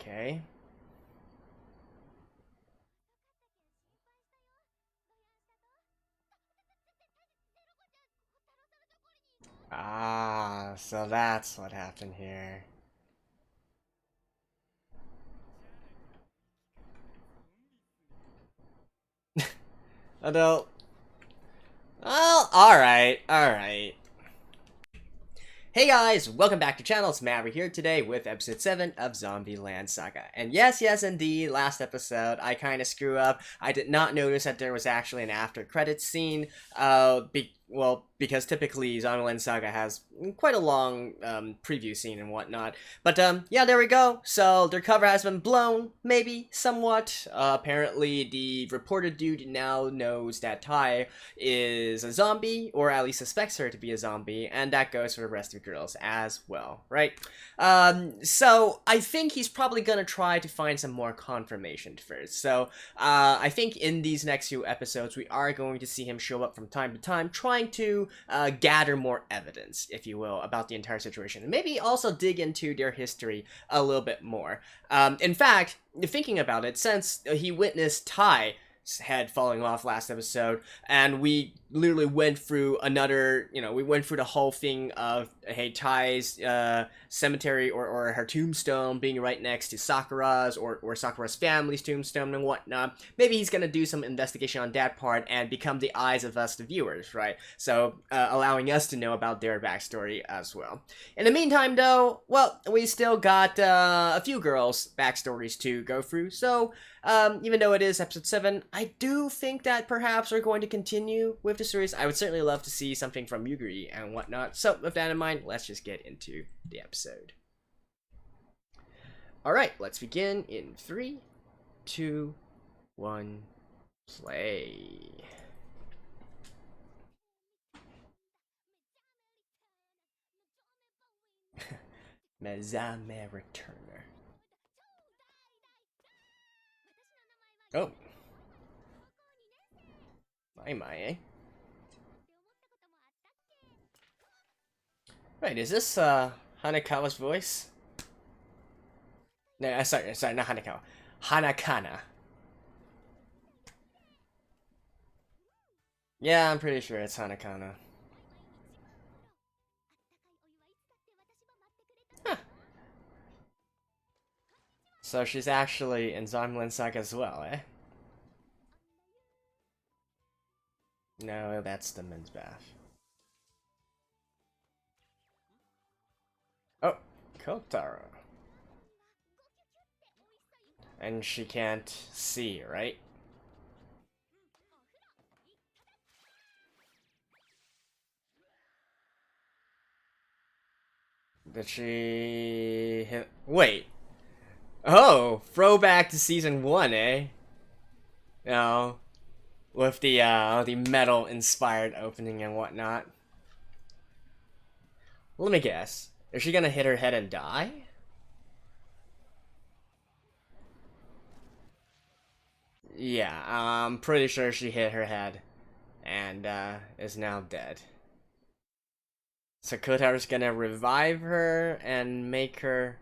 Okay. Ah, so that's what happened here. Although, well, alright. Hey guys, welcome back to channel. It's Matt here today with episode 7 of Zombieland Saga. And yes, indeed, last episode I kind of screw up. I did not notice that there was actually an after credits scene. Because typically Zombieland Saga has quite a long preview scene and whatnot. But yeah, there we go. So their cover has been blown, maybe, somewhat. Apparently the reported dude now knows that Tai is a zombie, or at least suspects her to be a zombie, and that goes for the rest of the girls as well, right? So I think he's probably gonna try to find some more confirmation first. So I think in these next few episodes, we are going to see him show up from time to time, trying to gather more evidence, if you will, about the entire situation. And maybe also dig into their history a little bit more. In fact, thinking about it, since he witnessed Ty's head falling off last episode, and we literally went through we went through the whole thing of, hey, Ty's cemetery or her tombstone being right next to Sakura's or Sakura's family's tombstone and whatnot. Maybe he's gonna do some investigation on that part and become the eyes of us, the viewers, right? So allowing us to know about their backstory as well. In the meantime, though, well, we still got a few girls' backstories to go through, so even though it is episode 7, I do think that perhaps we're going to continue with the series. I would certainly love to see something from Yuguri and whatnot. So with that in mind, let's just get into the episode. Alright, let's begin in 3, 2, 1, play. Mezame Returner. Oh. My, eh? Wait, is this, Hanakawa's voice? No, sorry, not Hanakawa. Hanakana. Yeah, I'm pretty sure it's Hanakana. Huh. So she's actually in Zombieland Saga as well, eh? No, that's the men's bath. Oh, Kotaro. And she can't see, right? Did she hit? Wait. Oh, throwback to season 1, eh? No, with the metal inspired opening and whatnot. Let me guess. Is she gonna hit her head and die? Yeah, I'm pretty sure she hit her head and is now dead. So Kotaro's gonna revive her and make her...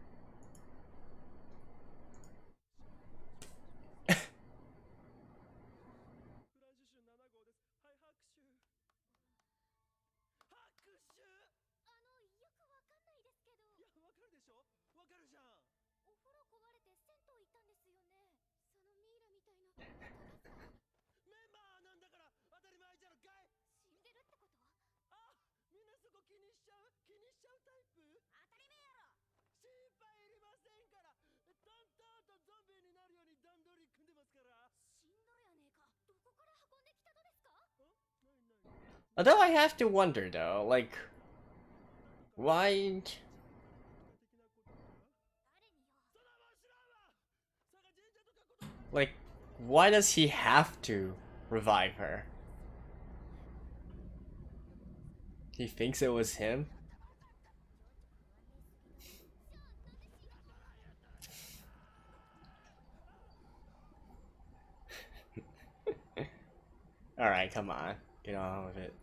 Although I have to wonder though, like, why... Like, why does he have to revive her? He thinks it was him? Alright, come on. Get on with it.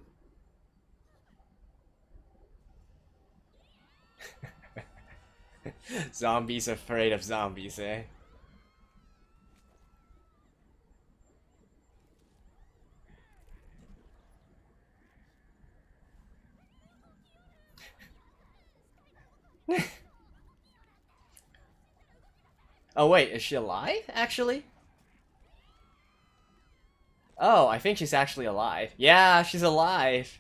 Zombies afraid of zombies, eh? Oh wait, is she alive, actually? Oh, I think she's actually alive. Yeah, she's alive.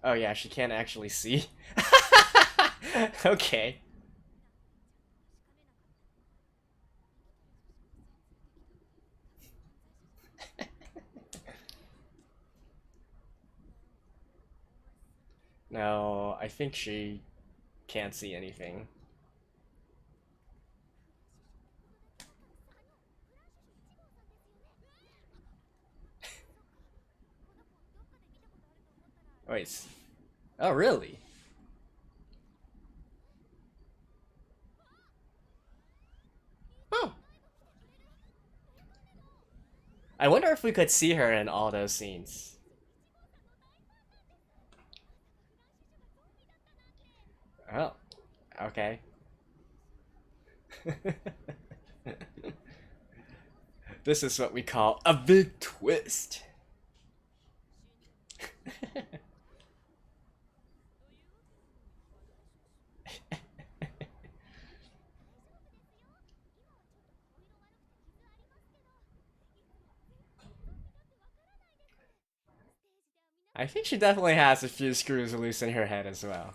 Oh yeah, she can't actually see. Okay. No, I think she can't see anything. Wait. Oh, really? Oh. I wonder if we could see her in all those scenes. Oh, okay. This is what we call a big twist. I think she definitely has a few screws loose in her head as well.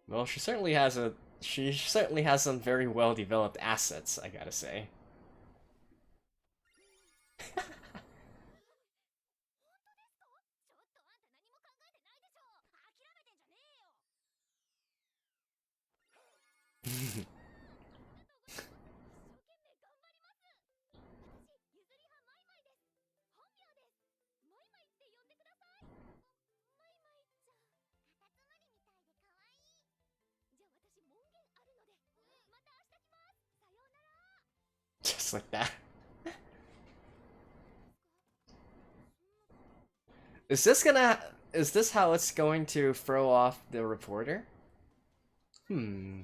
Well, she certainly has some very well developed assets, I gotta say. Just like that. Is this how it's going to throw off the reporter? Hmm.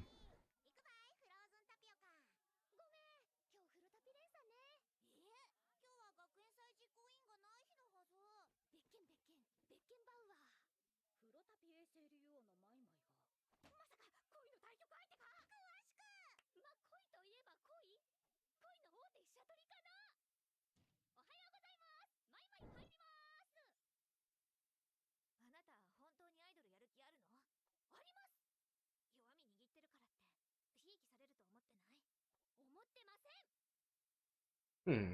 Hmm.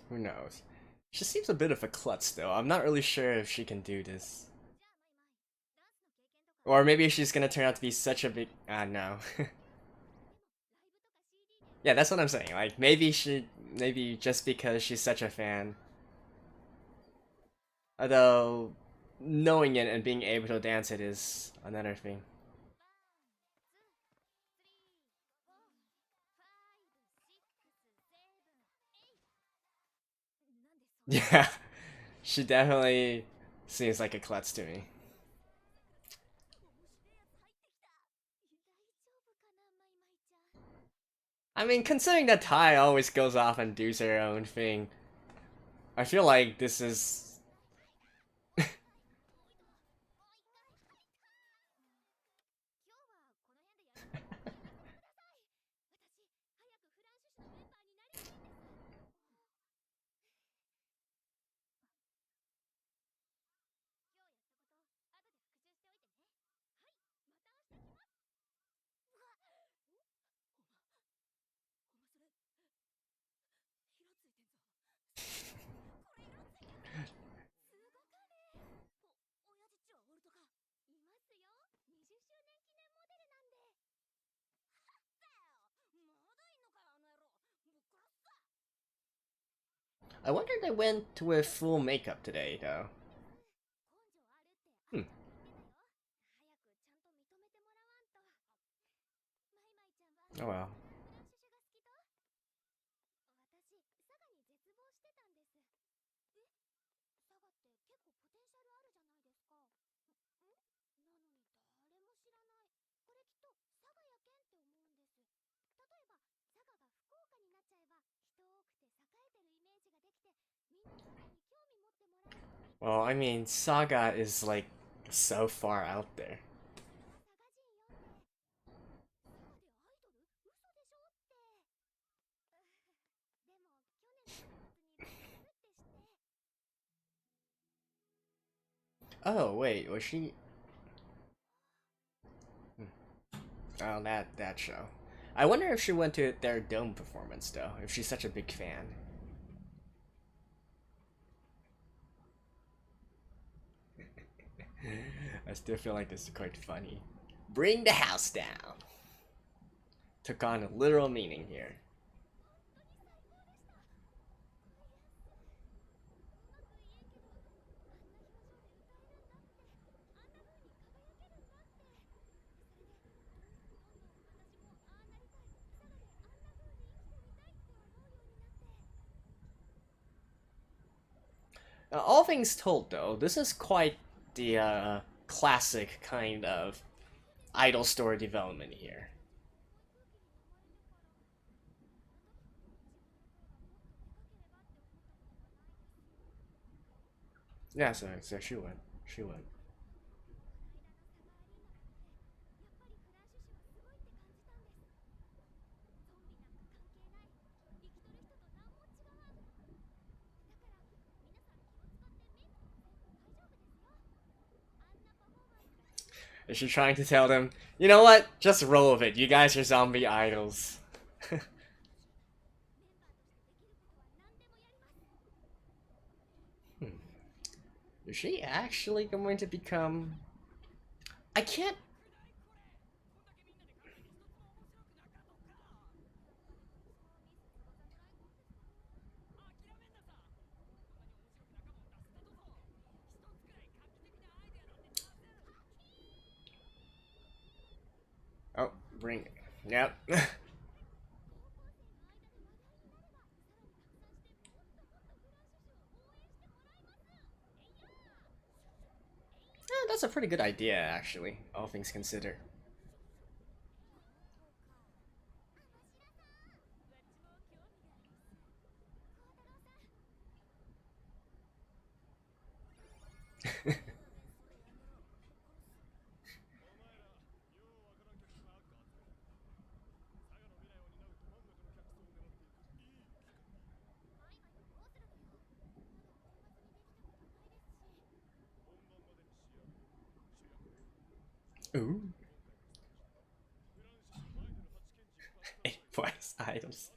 Who knows? She seems a bit of a klutz, though. I'm not really sure if she can do this. Or maybe she's gonna turn out to be such a big. Ah, no. Yeah, that's what I'm saying. Like, maybe just because she's such a fan. Although, knowing it and being able to dance it is another thing. Yeah, she definitely seems like a klutz to me. I mean, considering that Tai always goes off and does her own thing, I feel like this is. I wonder if they went with full makeup today, though. Hmm. Oh well. Well, I mean, Saga is like so far out there. Oh wait, was she? Oh, that show. I wonder if she went to their dome performance though. If she's such a big fan. I still feel like this is quite funny. Bring the house down. Took on a literal meaning here. All things told, though, this is quite the classic kind of idol story development here. Yeah, so she went. She went. Is she trying to tell them, you know what? Just roll with it. You guys are zombie idols. Hmm. Is she actually going to become... I can't... Oh, bring it. Yep. That's a pretty good idea, actually, all things considered. Ooh. 8 voice items.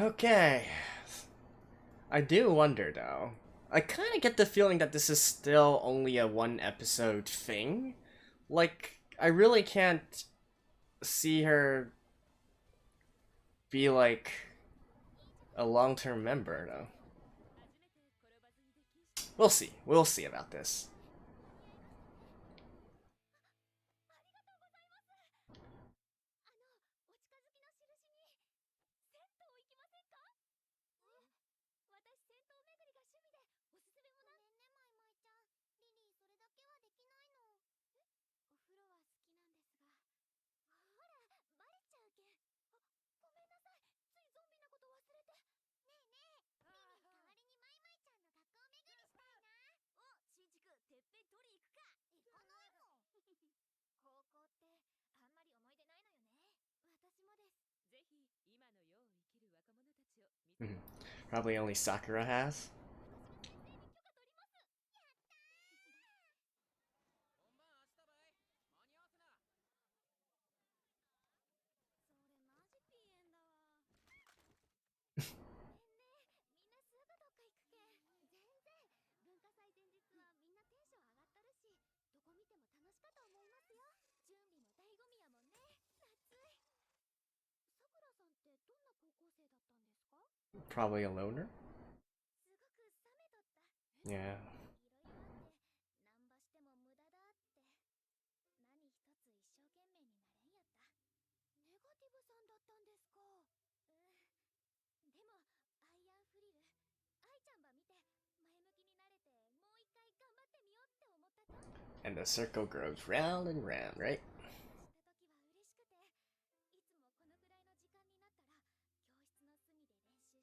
Okay. I do wonder though. I kind of get the feeling that this is still only a one episode thing. Like, I really can't see her be like a long term member though. We'll see. We'll see about this. Probably only Sakura has. Probably a loner? Yeah. And the circle grows round and round, right?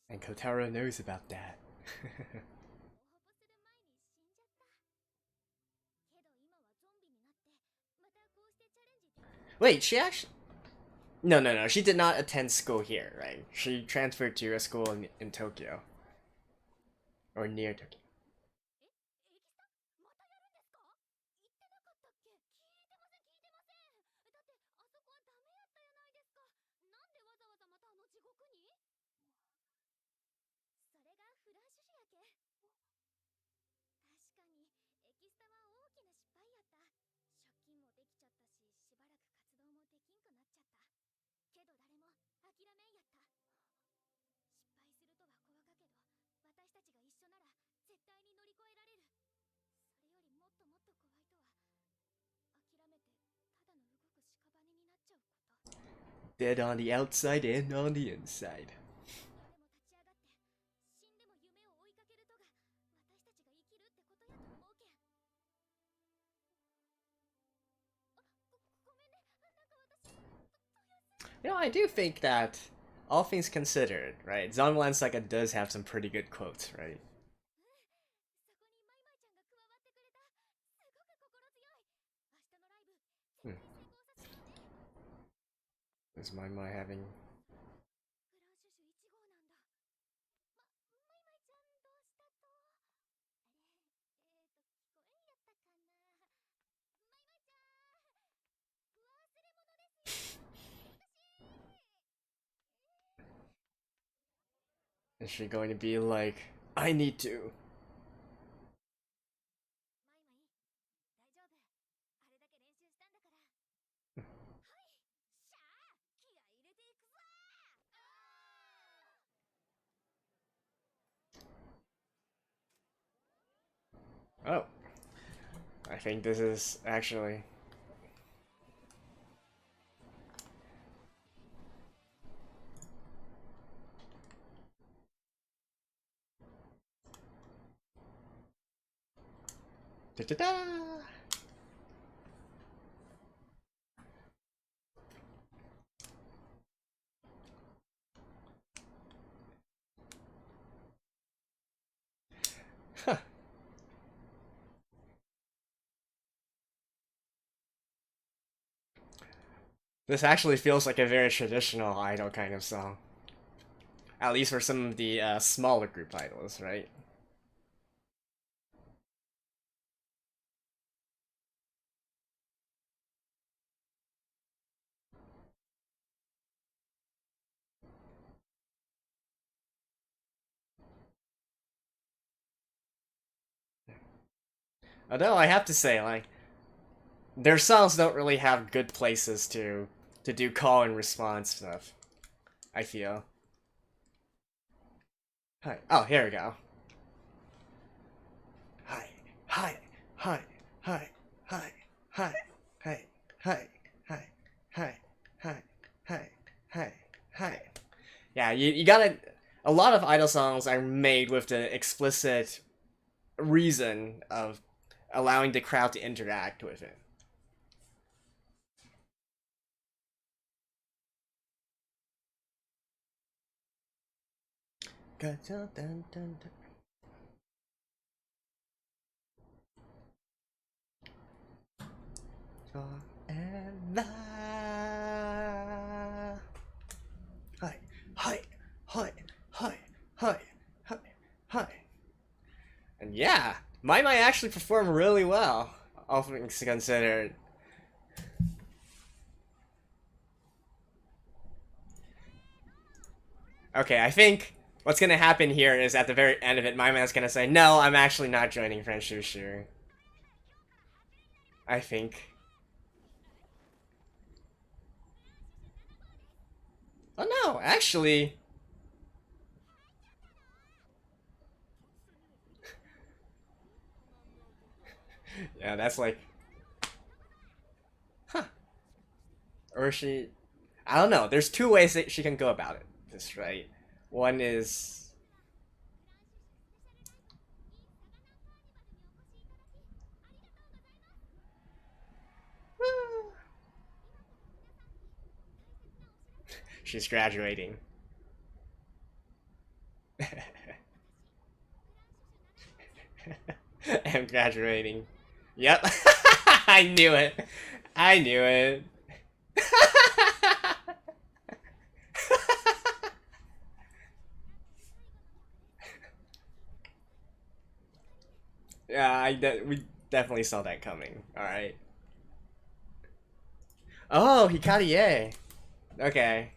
And Kotaro knows about that. Wait, she actually... No, she did not attend school here, right? She transferred to a school in Tokyo. Or near Tokyo. Dead on the outside and on the inside. You know, I do think that, all things considered, right, Zombieland Saga does have some pretty good quotes, right? Is my having... Is she going to be like, I need to? Oh. I think this is actually... Da-da-da! Huh. This actually feels like a very traditional idol kind of song. At least for some of the smaller group idols, right? Although I have to say, like, their songs don't really have good places to do call and response stuff, I feel. Hi. Oh, here we go. Hi, hi, hi, hi, hi, hi, hi, hi, hi, hi, hi, hi, hi, hi. Yeah, you gotta... A lot of idol songs are made with the explicit reason of allowing the crowd to interact with it. Forever. Hi, hi, hi, hi, hi, hi, hi. And yeah, Mai actually performed really well, all things considered. Okay, I think what's gonna happen here is at the very end of it, Mai's gonna say, no, I'm actually not joining Friend Shushu. I think. Oh no, actually, Yeah, that's like... Huh. Or she... I don't know. There's two ways that she can go about it. This, right? One is... She's graduating. I'm graduating. Yep. I knew it. I knew it. Yeah, we definitely saw that coming. All right. Oh, Hikarie. Okay.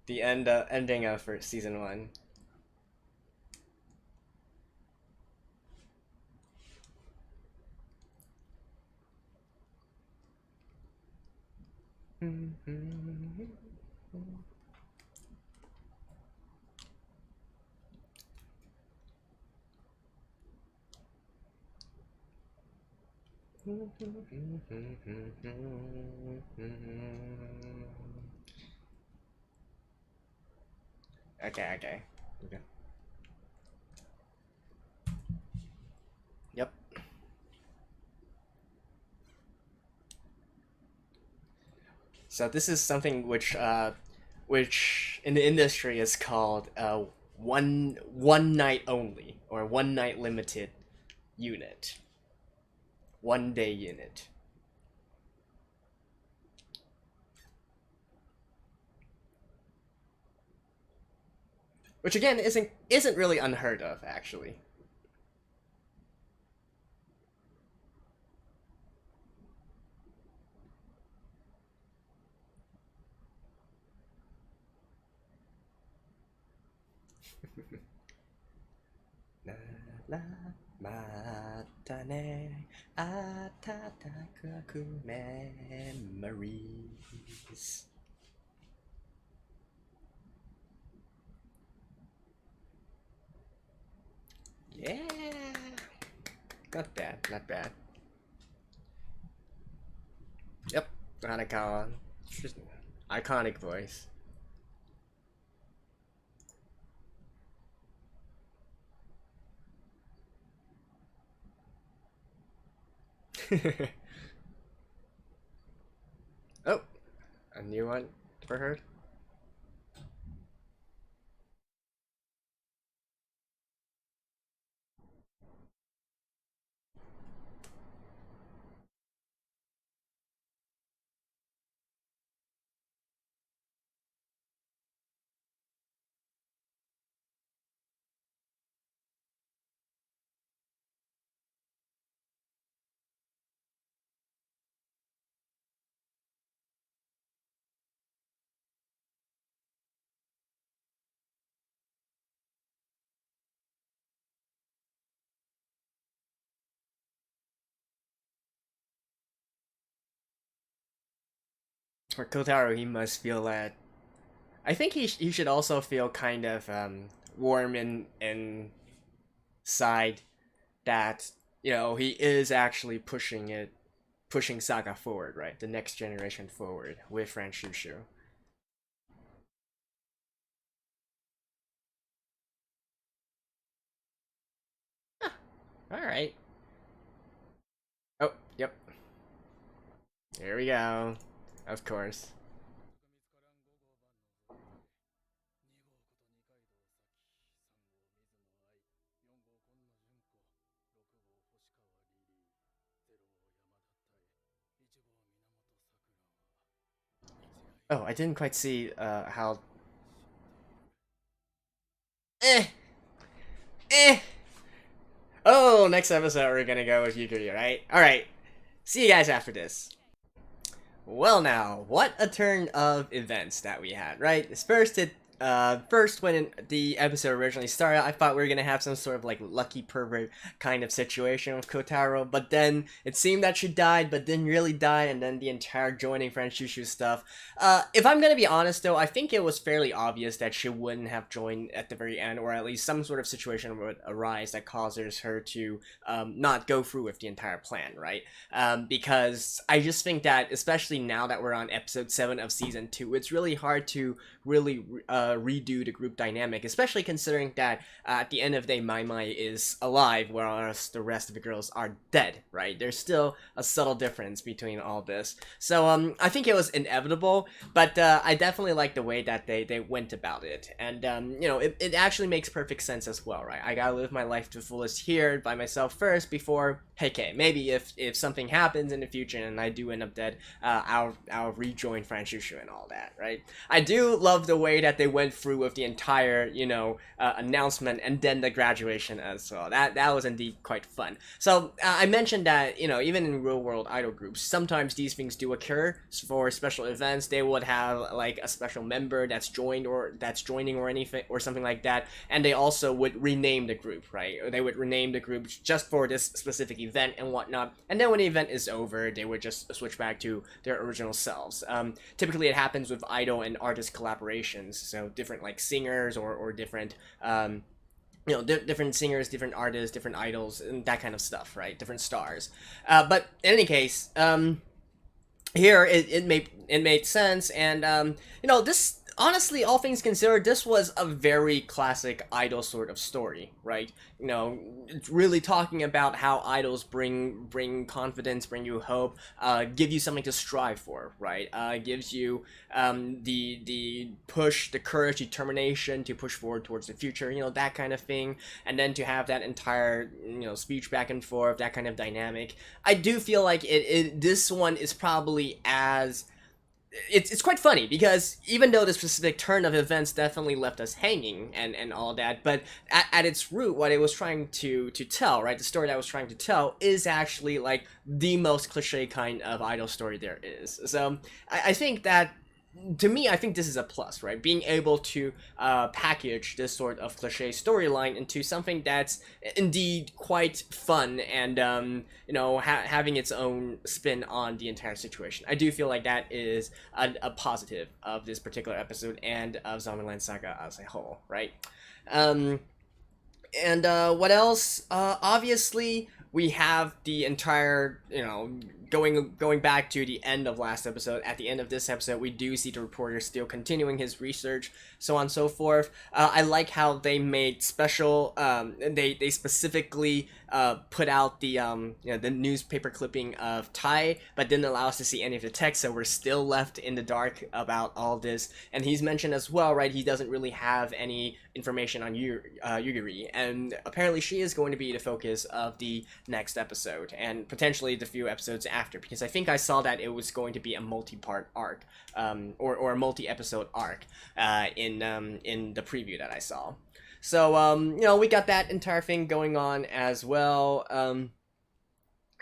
The ending of for season 1. Okay. Yep. So this is something which in the industry is called one night only or one night limited unit. 1-day unit. Which again isn't really unheard of, actually. La matane atatakaku memories. Yeah, not bad, not bad. Yep, Hanakawa, iconic voice. Oh, a new one for her. For Kotaro, he must feel that. I think he should also feel kind of warm inside that he is actually pushing Saga forward, right? The next generation forward with Fran Shushu. All right. Oh, yep. Here we go. Of course. Oh, I didn't quite see how. Eh. Eh. Oh, next episode we're gonna go with Yukari, right? Alright. See you guys after this. Well now, what a turn of events that we had, right? First it First, when the episode originally started, I thought we were gonna have some sort of like lucky pervert kind of situation with Kotaro, but then it seemed that she died, but didn't really die, and then the entire joining Franchushu stuff. If I'm gonna be honest though, I think it was fairly obvious that she wouldn't have joined at the very end, or at least some sort of situation would arise that causes her to not go through with the entire plan, right? Because I just think that, especially now that we're on episode 7 of season 2, it's really hard to really redo the group dynamic, especially considering that at the end of the day, Mai is alive, whereas the rest of the girls are dead, right? There's still a subtle difference between all this. So I think it was inevitable, but I definitely like the way that they went about it. And, you know, it actually makes perfect sense as well, right? I gotta live my life to the fullest here by myself first before, hey, okay, maybe if something happens in the future and I do end up dead, I'll rejoin Franchushu and all that, right? I do love the way that they went through with the entire, you know, announcement and then the graduation as well. That was indeed quite fun. So I mentioned that, you know, even in real world idol groups, sometimes these things do occur for special events. They would have like a special member that's joined or that's joining or anything or something like that, and they also would rename the group, right? Or they would rename the group just for this specific event and whatnot. And then when the event is over, they would just switch back to their original selves. Typically, it happens with idol and artist collaborations. So different like singers or different you know, different singers, different artists, different idols, and that kind of stuff, right? Different stars. But in any case, here it made sense, and you know, this, honestly, all things considered, this was a very classic idol sort of story, right? You know, it's really talking about how idols bring confidence, bring you hope, give you something to strive for, right? Gives you the push, the courage, determination to push forward towards the future, you know, that kind of thing. And then to have that entire, you know, speech back and forth, that kind of dynamic. I do feel like this one is probably as... It's quite funny, because even though the specific turn of events definitely left us hanging and all that, but at its root, what it was trying to tell, right, the story that I was trying to tell is actually like the most cliche kind of idol story there is. So I think that, to me, I think this is a plus, right? Being able to package this sort of cliche storyline into something that's indeed quite fun and, you know, having its own spin on the entire situation. I do feel like that is a positive of this particular episode and of Zombieland Saga as a whole, right? And what else? Obviously, we have the entire, you know, going back to the end of last episode. At the end of this episode, we do see the reporter still continuing his research, so on and so forth. I like how they made special, they specifically put out the, you know, the newspaper clipping of Tai, but didn't allow us to see any of the text, so we're still left in the dark about all this. And he's mentioned as well, right, he doesn't really have any information on Yugiri, and apparently she is going to be the focus of the next episode, and potentially the few episodes after, because I think I saw that it was going to be a multi-part arc, or a multi-episode arc, in the preview that I saw. So, you know, we got that entire thing going on as well.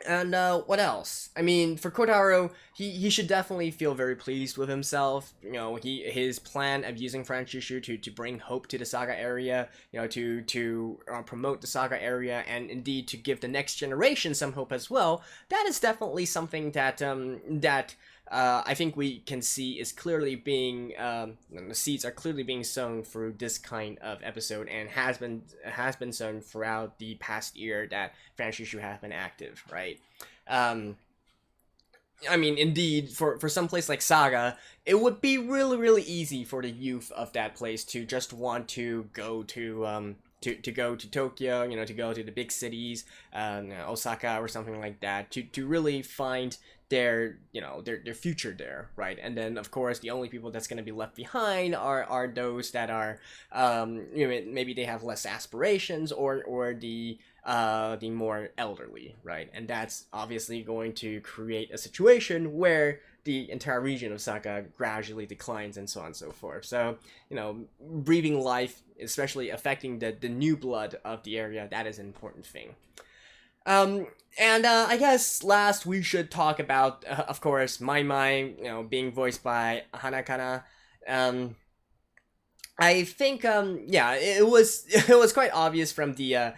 And what else? I mean, for Kotaro, he should definitely feel very pleased with himself. You know, his plan of using Franchushu to bring hope to the Saga area, you know, to promote the Saga area, and indeed to give the next generation some hope as well. That is definitely something that I think we can see is clearly being, the seeds are clearly being sown through this kind of episode, and has been sown throughout the past year that Franchushu has been active, right? I mean, indeed, for some place like Saga, it would be really, really easy for the youth of that place to just want to go to, to go to Tokyo, you know, to go to the big cities, Osaka or something like that, to really find their, you know, their future there, right? And then, of course, the only people that's going to be left behind are those that are, you know, maybe they have less aspirations, or the more elderly, right? And that's obviously going to create a situation where the entire region of Saga gradually declines, and so on and so forth. So, you know, breathing life, especially affecting the new blood of the area, that is an important thing. And I guess last we should talk about, of course, Mai, you know, being voiced by Hanakana. I think yeah, it was it was quite obvious from the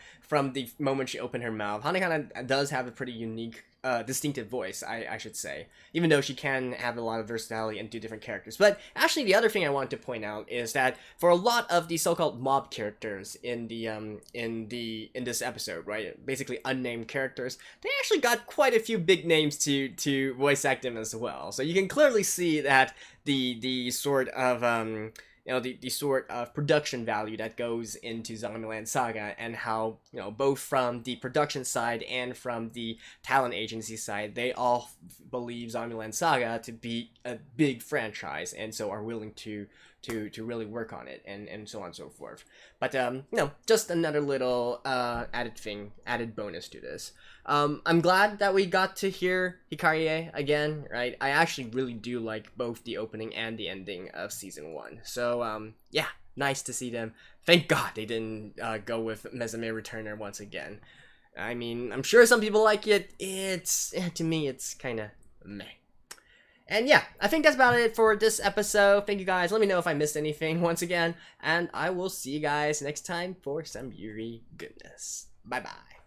moment she opened her mouth. Hana kind of does have a pretty unique distinctive voice, I should say, even though she can have a lot of versatility and do different characters. But actually, the other thing I wanted to point out is that for a lot of the so-called mob characters in this episode, right, basically unnamed characters, they actually got quite a few big names to voice act them as well. So you can clearly see that the sort of the sort of production value that goes into Zombieland Saga, and how, both from the production side and from the talent agency side, they all believe Zombieland Saga to be a big franchise, and so are willing to really work on it, and so on and so forth. But just another little added bonus to this. I'm glad that we got to hear Hikarie again, right? I actually really do like both the opening and the ending of season 1. So yeah, nice to see them. Thank God they didn't go with Mesame Returner once again. I mean, I'm sure some people like it. To me, it's kind of meh. And yeah, I think that's about it for this episode. Thank you guys. Let me know if I missed anything once again. And I will see you guys next time for some Yuri goodness. Bye-bye.